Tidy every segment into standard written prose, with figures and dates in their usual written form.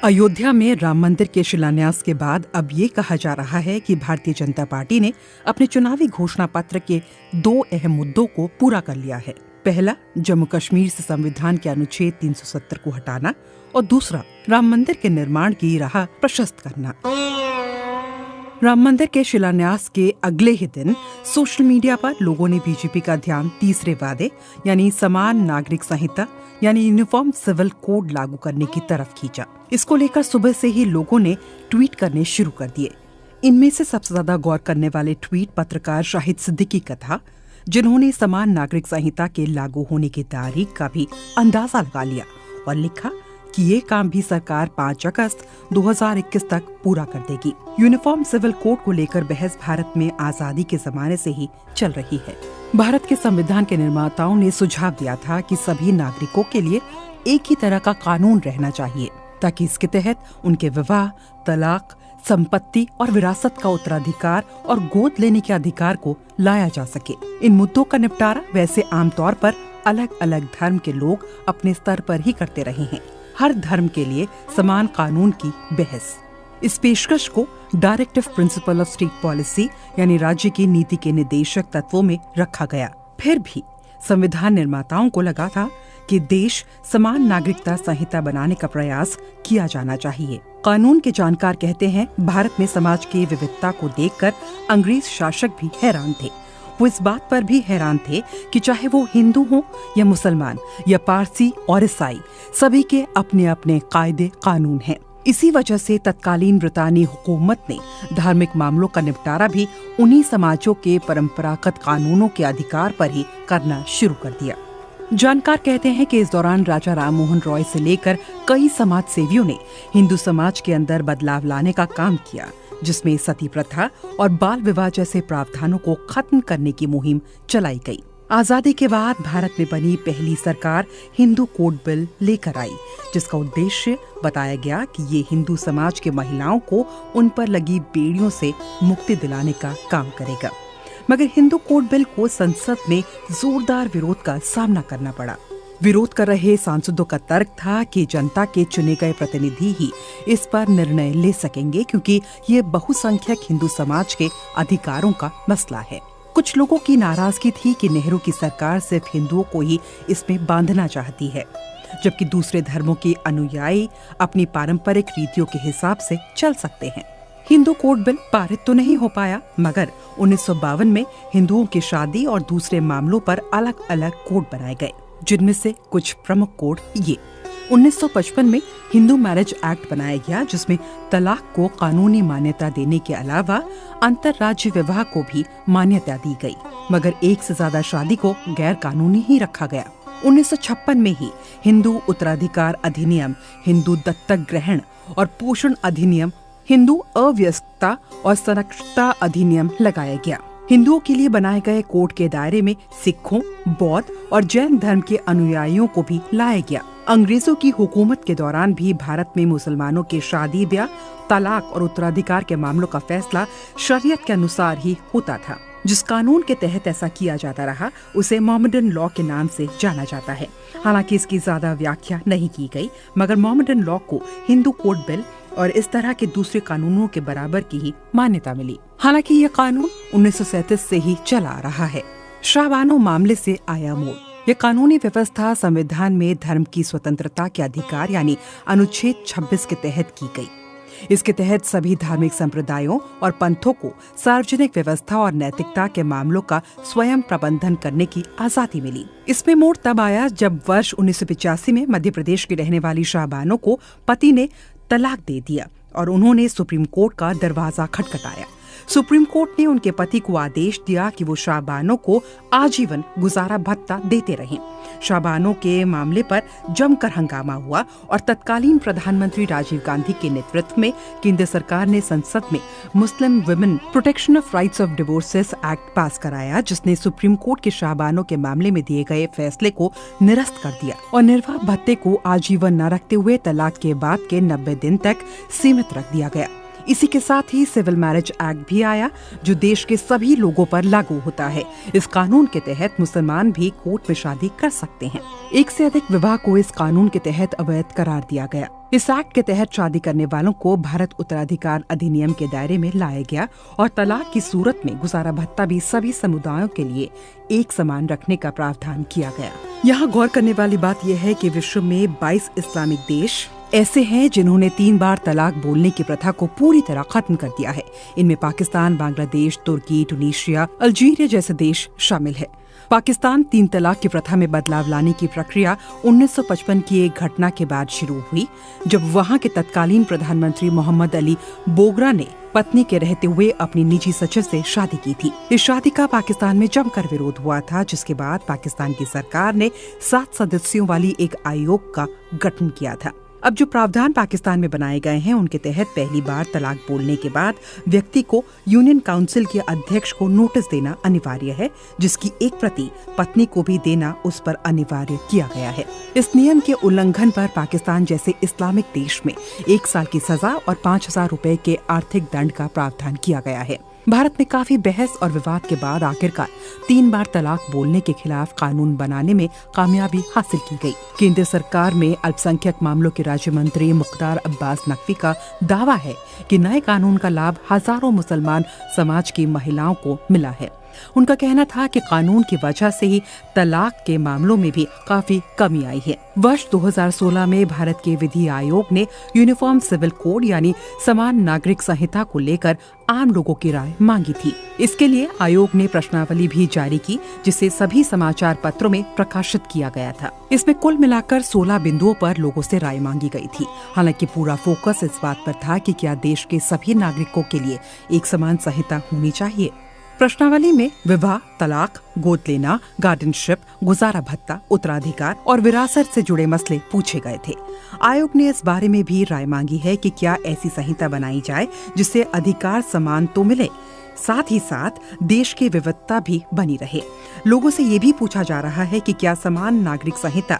अयोध्या में राम मंदिर के शिलान्यास के बाद अब ये कहा जा रहा है कि भारतीय जनता पार्टी ने अपने चुनावी घोषणा पत्र के 2 अहम मुद्दों को पूरा कर लिया है। पहला, जम्मू कश्मीर से संविधान के अनुच्छेद 370 को हटाना और दूसरा, राम मंदिर के निर्माण की राह प्रशस्त करना। राम मंदिर के शिलान्यास के अगले ही दिन सोशल मीडिया पर लोगों ने बीजेपी का ध्यान तीसरे वादे यानी समान नागरिक संहिता यानी यूनिफॉर्म सिविल कोड लागू करने की तरफ खींचा। इसको लेकर सुबह से ही लोगों ने ट्वीट करने शुरू कर दिए। इनमें से सबसे ज्यादा गौर करने वाले ट्वीट पत्रकार शाहिद सिद्दीकी का था, जिन्होंने समान नागरिक संहिता के लागू होने की तारीख का भी अंदाजा लगा लिया और लिखा कि ये काम भी सरकार 5 अगस्त 2021 तक पूरा कर देगी। यूनिफॉर्म सिविल कोड को लेकर बहस भारत में आजादी के जमाने से ही चल रही है। भारत के संविधान के निर्माताओं ने सुझाव दिया था कि सभी नागरिकों के लिए एक ही तरह का कानून रहना चाहिए, ताकि इसके तहत उनके विवाह, तलाक, संपत्ति और विरासत का उत्तराधिकार और गोद लेने के अधिकार को लाया जा सके। इन मुद्दों का निपटारा वैसे आमतौर पर अलग अलग धर्म के लोग अपने स्तर पर ही करते रहे हैं। हर धर्म के लिए समान कानून की बहस। इस पेशकश को directive principle of state policy यानी राज्य की नीति के निर्देशक तत्वों में रखा गया। फिर भी संविधान निर्माताओं को लगा था कि देश समान नागरिकता संहिता बनाने का प्रयास किया जाना चाहिए। कानून के जानकार कहते हैं, भारत में समाज की विविधता को देखकर अंग्रेज शासक भी हैरान थे। वो इस बात पर भी हैरान थे कि चाहे वो हिंदू हो या मुसलमान या पारसी और ईसाई, सभी के अपने अपने कायदे कानून हैं। इसी वजह से तत्कालीन ब्रितानी हुकूमत ने धार्मिक मामलों का निपटारा भी उन्हीं समाजों के परंपरागत कानूनों के अधिकार पर ही करना शुरू कर दिया। जानकार कहते हैं कि इस दौरान राजा राम मोहन रॉय से लेकर कई समाज सेवियों ने हिंदू समाज के अंदर बदलाव लाने का काम किया, जिसमें सती प्रथा और बाल विवाह जैसे प्रावधानों को खत्म करने की मुहिम चलाई गई। आजादी के बाद भारत में बनी पहली सरकार हिंदू कोड बिल लेकर आई, जिसका उद्देश्य बताया गया कि ये हिंदू समाज के महिलाओं को उन पर लगी बेड़ियों से मुक्ति दिलाने का काम करेगा। मगर हिंदू कोड बिल को संसद में जोरदार विरोध का सामना करना पड़ा। विरोध कर रहे सांसदों का तर्क था कि जनता के चुने गए प्रतिनिधि ही इस पर निर्णय ले सकेंगे, क्योंकि ये बहुसंख्यक हिंदू समाज के अधिकारों का मसला है। कुछ लोगों की नाराजगी थी कि नेहरू की सरकार सिर्फ हिंदुओं को ही इसमें बांधना चाहती है, जबकि दूसरे धर्मों के अनुयायी अपनी पारंपरिक रीतियों के हिसाब से चल सकते हैं। हिंदू कोड बिल पारित तो नहीं हो पाया, मगर 1952 में हिंदुओं की शादी और दूसरे मामलों पर अलग अलग कोड बनाए गए, जिनमें से कुछ प्रमुख कोड ये। 1955 में हिंदू मैरिज एक्ट बनाया गया, जिसमें तलाक को कानूनी मान्यता देने के अलावा अंतर्राज्य विवाह को भी मान्यता दी गई, मगर एक से ज्यादा शादी को गैर कानूनी ही रखा गया। 1956 में ही हिंदू उत्तराधिकार अधिनियम, हिंदू दत्तक ग्रहण और पोषण अधिनियम, हिंदू अव्यस्कता और संरक्षता अधिनियम लगाया गया। हिंदुओं के लिए बनाए गए कोड के दायरे में सिखों, बौद्ध और जैन धर्म के अनुयायियों को भी लाया गया। अंग्रेजों की हुकूमत के दौरान भी भारत में मुसलमानों के शादी ब्याह, तलाक और उत्तराधिकार के मामलों का फैसला शरीयत के अनुसार ही होता था। जिस कानून के तहत ऐसा किया जाता रहा उसे मोहम्मदन लॉ के नाम से जाना जाता है। हालांकि इसकी ज्यादा व्याख्या नहीं की गई, मगर मोहम्मदन लॉ को हिंदू कोड बिल और इस तरह के दूसरे कानूनों के बराबर की ही मान्यता मिली। हालांकि यह कानून 1937 से ही चला रहा है। शाह बानो मामले से आया मोड़। यह कानूनी व्यवस्था संविधान में धर्म की स्वतंत्रता के अधिकार यानी अनुच्छेद 26 के तहत की गई। इसके तहत सभी धार्मिक संप्रदायों और पंथों को सार्वजनिक व्यवस्था और नैतिकता के मामलों का स्वयं प्रबंधन करने की आजादी मिली। इसमें मोड़ तब आया जब वर्ष 1985 में मध्य प्रदेश की रहने वाली शाह बानो को पति ने तलाक दे दिया और उन्होंने सुप्रीम कोर्ट का दरवाजा खटखटाया। सुप्रीम कोर्ट ने उनके पति को आदेश दिया कि वो शाह बानो को आजीवन गुजारा भत्ता देते रहें। शाह बानो के मामले पर जमकर हंगामा हुआ और तत्कालीन प्रधानमंत्री राजीव गांधी के नेतृत्व में केंद्र सरकार ने संसद में Muslim women protection of rights of divorces act पास कराया, जिसने सुप्रीम कोर्ट के शाह बानो के मामले में दिए गए फैसले को निरस्त कर दिया और निर्वाह भत्ते को आजीवन न रखते हुए तलाक के बाद के 90 दिन तक सीमित रख दिया गया। इसी के साथ ही सिविल मैरिज एक्ट भी आया, जो देश के सभी लोगों पर लागू होता है। इस कानून के तहत मुसलमान भी कोर्ट में शादी कर सकते हैं। एक से अधिक विवाह को इस कानून के तहत अवैध करार दिया गया। इस एक्ट के तहत शादी करने वालों को भारत उत्तराधिकार अधिनियम के दायरे में लाया गया और तलाक की सूरत में गुजारा भत्ता भी सभी समुदायों के लिए एक समान रखने का प्रावधान किया गया। यहाँ गौर करने वाली बात यह है कि विश्व में 22 इस्लामिक देश ऐसे हैं जिन्होंने 3 बार तलाक बोलने की प्रथा को पूरी तरह खत्म कर दिया है। इनमें पाकिस्तान, बांग्लादेश, तुर्की, ट्यूनीशिया, अल्जीरिया जैसे देश शामिल है। पाकिस्तान 3 तलाक की प्रथा में बदलाव लाने की प्रक्रिया 1955 की एक घटना के बाद शुरू हुई, जब वहां के तत्कालीन प्रधानमंत्री मोहम्मद अली बोगरा ने पत्नी के रहते हुए अपनी निजी सचिव से शादी की थी। इस शादी का पाकिस्तान में जमकर विरोध हुआ था, जिसके बाद पाकिस्तान की सरकार ने 7 सदस्यों वाली एक आयोग का गठन किया था। अब जो प्रावधान पाकिस्तान में बनाए गए हैं, उनके तहत पहली बार तलाक बोलने के बाद व्यक्ति को यूनियन काउंसिल के अध्यक्ष को नोटिस देना अनिवार्य है, जिसकी एक प्रति पत्नी को भी देना उस पर अनिवार्य किया गया है। इस नियम के उल्लंघन पर पाकिस्तान जैसे इस्लामिक देश में 1 साल की सजा और 5,000 रुपए के आर्थिक दंड का प्रावधान किया गया है। भारत में काफी बहस और विवाद के बाद आखिरकार 3 बार तलाक बोलने के खिलाफ कानून बनाने में कामयाबी हासिल की गई। केंद्र सरकार में अल्पसंख्यक मामलों के राज्य मंत्री मुख्तार अब्बास नकवी का दावा है कि नए कानून का लाभ हजारों मुसलमान समाज की महिलाओं को मिला है। उनका कहना था कि कानून की वजह से ही तलाक के मामलों में भी काफी कमी आई है। वर्ष 2016 में भारत के विधि आयोग ने यूनिफॉर्म सिविल कोड यानी समान नागरिक संहिता को लेकर आम लोगों की राय मांगी थी। इसके लिए आयोग ने प्रश्नावली भी जारी की, जिसे सभी समाचार पत्रों में प्रकाशित किया गया था। इसमें कुल मिलाकर 16 बिंदुओं पर लोगों से राय मांगी गई थी। हालांकि पूरा फोकस इस बात पर था कि क्या देश के सभी नागरिकों के लिए एक समान संहिता होनी चाहिए। प्रश्नावली में विवाह, तलाक, गोद लेना, गार्डियनशिप, गुजारा भत्ता, उत्तराधिकार और विरासत से जुड़े मसले पूछे गए थे। आयोग ने इस बारे में भी राय मांगी है कि क्या ऐसी संहिता बनाई जाए जिससे अधिकार समान तो मिले, साथ ही साथ देश की विविधता भी बनी रहे। लोगों से ये भी पूछा जा रहा है कि क्या समान नागरिक संहिता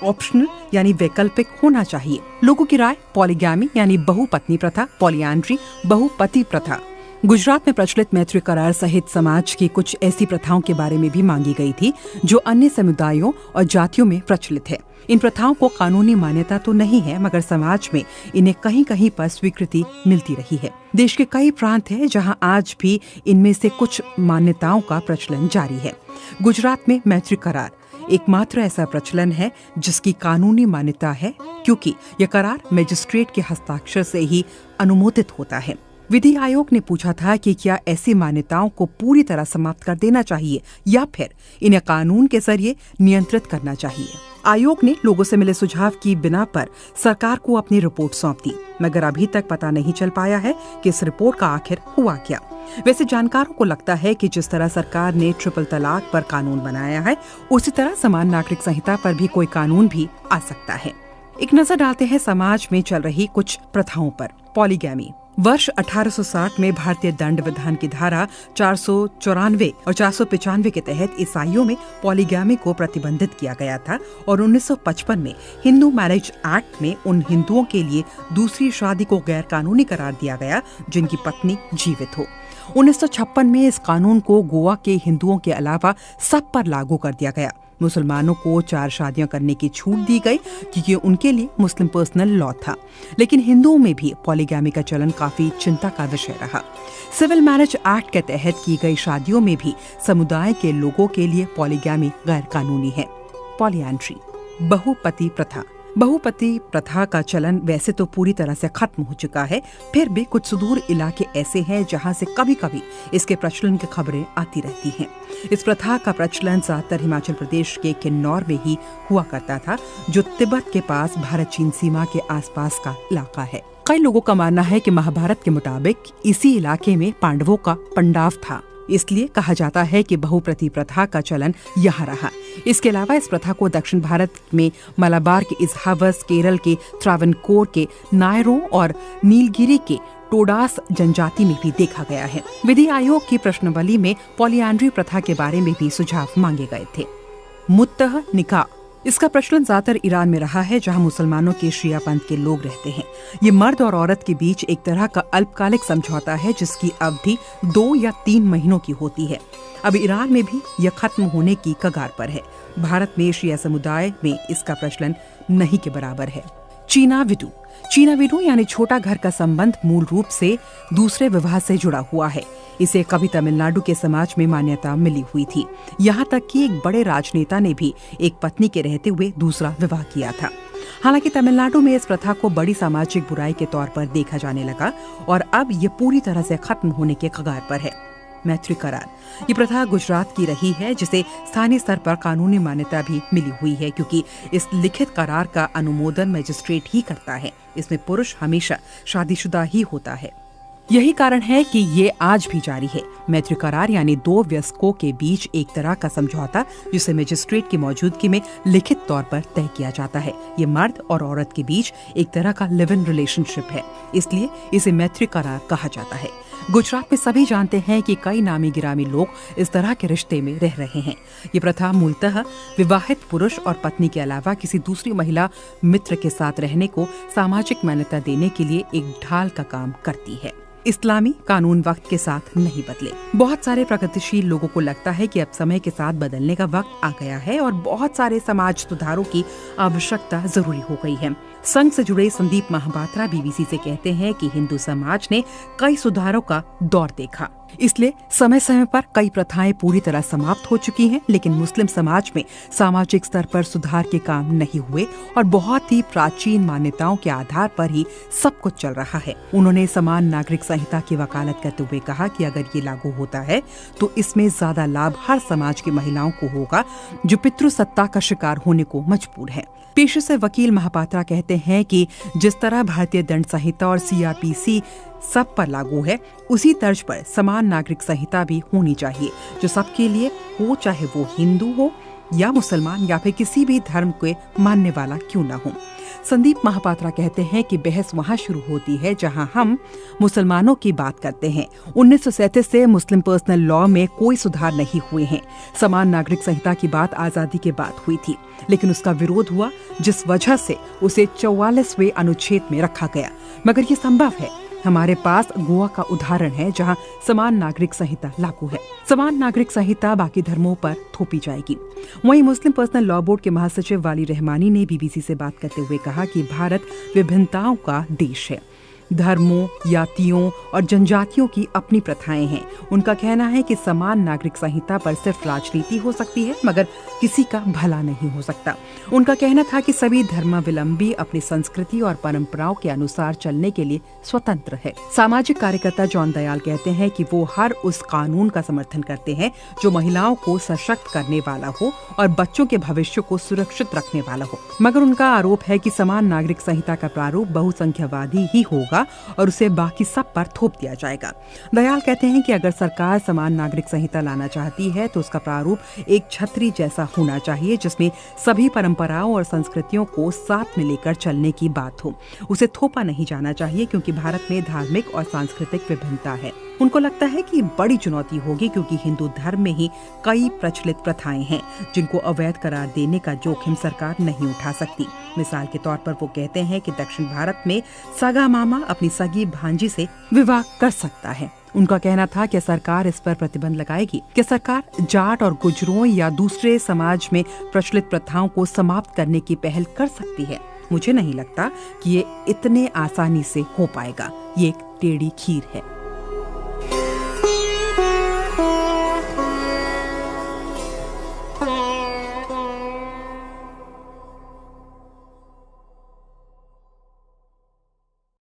ऑप्शनल यानी वैकल्पिक होना चाहिए। लोगों की राय पॉलीगैमी यानी बहुपत्नी प्रथा, पॉलीएंड्री, बहुपति प्रथा, गुजरात में प्रचलित मैत्री करार सहित समाज की कुछ ऐसी प्रथाओं के बारे में भी मांगी गई थी जो अन्य समुदायों और जातियों में प्रचलित है। इन प्रथाओं को कानूनी मान्यता तो नहीं है, मगर समाज में इन्हें कहीं कहीं पर स्वीकृति मिलती रही है। देश के कई प्रांत हैं जहां आज भी इनमें से कुछ मान्यताओं का प्रचलन जारी है। गुजरात में मैत्री करार एकमात्र ऐसा प्रचलन है जिसकी कानूनी मान्यता है, क्योंकि यह करार मजिस्ट्रेट के हस्ताक्षर से ही अनुमोदित होता है। विधि आयोग ने पूछा था कि क्या ऐसी मान्यताओं को पूरी तरह समाप्त कर देना चाहिए या फिर इन्हें कानून के जरिए नियंत्रित करना चाहिए। आयोग ने लोगों से मिले सुझाव की बिना पर सरकार को अपनी रिपोर्ट सौंप दी, मगर अभी तक पता नहीं चल पाया है कि इस रिपोर्ट का आखिर हुआ क्या। वैसे जानकारों को लगता है कि जिस तरह सरकार ने ट्रिपल तलाक पर कानून बनाया है, उसी तरह समान नागरिक संहिता पर भी कोई कानून भी आ सकता है। एक नजर डालते हैं समाज में चल रही कुछ प्रथाओं पर। पॉलीगैमी। वर्ष 1860 में भारतीय दंड विधान की धारा 494 और 495 के तहत ईसाइयों में पॉलीगैमी को प्रतिबंधित किया गया था और 1955 में हिंदू मैरिज एक्ट में उन हिंदुओं के लिए दूसरी शादी को गैर कानूनी करार दिया गया जिनकी पत्नी जीवित हो। 1956 में इस कानून को गोवा के हिंदुओं के अलावा सब पर लागू कर दिया गया। मुसलमानों को 4 शादियां करने की छूट दी गई क्योंकि उनके लिए मुस्लिम पर्सनल लॉ था, लेकिन हिंदुओं में भी पॉलीगैमी का चलन काफी चिंता का विषय रहा। सिविल मैरिज एक्ट के तहत की गई शादियों में भी समुदाय के लोगों के लिए पॉलीगैमी गैर कानूनी है। पॉलीएंड्री। बहुपति प्रथा। बहुपति प्रथा का चलन वैसे तो पूरी तरह से खत्म हो चुका है, फिर भी कुछ सुदूर इलाके ऐसे हैं जहां से कभी कभी इसके प्रचलन की खबरें आती रहती हैं। इस प्रथा का प्रचलन ज्यादातर हिमाचल प्रदेश के किन्नौर में ही हुआ करता था, जो तिब्बत के पास भारत चीन सीमा के आसपास का इलाका है। कई लोगों का मानना है कि महाभारत के मुताबिक इसी इलाके में पांडवों का पंडाव था, इसलिए कहा जाता है कि बहुपति प्रथा का चलन यहाँ रहा। इसके अलावा इस प्रथा को दक्षिण भारत में मलाबार के इजहावस, केरल के त्रावणकोर के नायरों और नीलगिरी के टोडास जनजाति में भी देखा गया है। विधि आयोग की प्रश्नावली में पॉलीएंड्री प्रथा के बारे में भी सुझाव मांगे गए थे। मुत्तह निकाह। इसका प्रचलन ज्यादातर ईरान में रहा है, जहां मुसलमानों के शिया पंथ के लोग रहते हैं। ये मर्द और औरत के बीच एक तरह का अल्पकालिक समझौता है जिसकी अवधि 2 या 3 महीनों की होती है। अब ईरान में भी यह खत्म होने की कगार पर है। भारत में शिया समुदाय में इसका प्रचलन नहीं के बराबर है। चीना विडू यानी छोटा घर का संबंध मूल रूप से दूसरे विवाह से जुड़ा हुआ है। इसे कभी तमिलनाडु के समाज में मान्यता मिली हुई थी। यहाँ तक कि एक बड़े राजनेता ने भी एक पत्नी के रहते हुए दूसरा विवाह किया था। हालांकि तमिलनाडु में इस प्रथा को बड़ी सामाजिक बुराई के तौर पर देखा जाने लगा और अब ये पूरी तरह से खत्म होने के कगार पर है। मैत्री करार, ये प्रथा गुजरात की रही है, जिसे स्थानीय स्तर पर कानूनी मान्यता भी मिली हुई है, क्योंकि इस लिखित करार का अनुमोदन मजिस्ट्रेट ही करता है। इसमें पुरुष हमेशा शादीशुदा ही होता है। यही कारण है कि ये आज भी जारी है। मैत्री करार यानी 2 वयस्कों के बीच एक तरह का समझौता, जिसे मजिस्ट्रेट की मौजूदगी में लिखित तौर पर तय किया जाता है। ये मर्द और औरत के बीच एक तरह का लिव इन रिलेशनशिप है, इसलिए इसे मैत्री करार कहा जाता है। गुजरात में सभी जानते हैं कि कई नामी गिरामी लोग इस तरह के रिश्ते में रह रहे हैं। ये प्रथा मूलतः विवाहित पुरुष और पत्नी के अलावा किसी दूसरी महिला मित्र के साथ रहने को सामाजिक मान्यता देने के लिए एक ढाल का काम करती है। इस्लामी कानून वक्त के साथ नहीं बदले। बहुत सारे प्रगतिशील लोगों को लगता है कि अब समय के साथ बदलने का वक्त आ गया है और बहुत सारे समाज सुधारों की आवश्यकता जरूरी हो गई है। संघ से जुड़े संदीप महापात्रा बीबीसी से कहते हैं कि हिंदू समाज ने कई सुधारों का दौर देखा, इसलिए समय समय पर कई प्रथाएं पूरी तरह समाप्त हो चुकी हैं, लेकिन मुस्लिम समाज में सामाजिक स्तर पर सुधार के काम नहीं हुए और बहुत ही प्राचीन मान्यताओं के आधार पर ही सब कुछ चल रहा है। उन्होंने समान नागरिक संहिता की वकालत करते हुए कहा कि अगर ये लागू होता है तो इसमें ज्यादा लाभ हर समाज की महिलाओं को होगा जो पितृसत्ता का शिकार होने को मजबूर है। पेशे से वकील महापात्रा कहते हैं कि जिस तरह भारतीय दंड संहिता और सीआरपीसी सब पर लागू है, उसी तर्ज पर समान नागरिक संहिता भी होनी चाहिए, जो सबके लिए हो, चाहे वो हिंदू हो या मुसलमान या फिर किसी भी धर्म के मानने वाला क्यों न हो। संदीप महापात्रा कहते हैं कि बहस वहाँ शुरू होती है जहां हम मुसलमानों की बात करते हैं। 1937 से मुस्लिम पर्सनल लॉ में कोई सुधार नहीं हुए हैं। समान नागरिक संहिता की बात आजादी के बाद हुई थी, लेकिन उसका विरोध हुआ, जिस वजह से उसे 44वें अनुच्छेद में रखा गया। मगर ये संभव है। हमारे पास गोवा का उदाहरण है, जहां समान नागरिक संहिता लागू है। समान नागरिक संहिता बाकी धर्मों पर थोपी जाएगी। वहीं मुस्लिम पर्सनल लॉ बोर्ड के महासचिव वाली रहमानी ने बीबीसी से बात करते हुए कहा कि भारत विभिन्नताओं का देश है। धर्मों, जातियों और जनजातियों की अपनी प्रथाएं हैं। उनका कहना है कि समान नागरिक संहिता पर सिर्फ राजनीति हो सकती है, मगर किसी का भला नहीं हो सकता। उनका कहना था कि सभी धर्मावलंबी अपनी संस्कृति और परंपराओं के अनुसार चलने के लिए स्वतंत्र है। सामाजिक कार्यकर्ता जॉन दयाल कहते हैं कि वो हर उस कानून का समर्थन करते हैं जो महिलाओं को सशक्त करने वाला हो और बच्चों के भविष्य को सुरक्षित रखने वाला हो। मगर उनका आरोप है कि समान नागरिक संहिता का प्रारूप बहुसंख्यावादी ही होगा और उसे बाकी सब पर थोप दिया जाएगा। दयाल कहते हैं कि अगर सरकार समान नागरिक संहिता लाना चाहती है तो उसका प्रारूप एक छतरी जैसा होना चाहिए, जिसमें सभी परंपराओं और संस्कृतियों को साथ में लेकर चलने की बात हो। उसे थोपा नहीं जाना चाहिए, क्योंकि भारत में धार्मिक और सांस्कृतिक विभिन्नता है। उनको लगता है कि बड़ी चुनौती होगी, क्योंकि हिंदू धर्म में ही कई प्रचलित प्रथाएं हैं जिनको अवैध करार देने का जोखिम सरकार नहीं उठा सकती। मिसाल के तौर पर वो कहते हैं कि दक्षिण भारत में सगा मामा अपनी सगी भांजी से विवाह कर सकता है। उनका कहना था कि सरकार इस पर प्रतिबंध लगाएगी। कि सरकार जाट और गुजरों या दूसरे समाज में प्रचलित प्रथाओं को समाप्त करने की पहल कर सकती है। मुझे नहीं लगता कि ये इतने आसानी से हो पाएगा। ये एक टेढ़ी खीर है।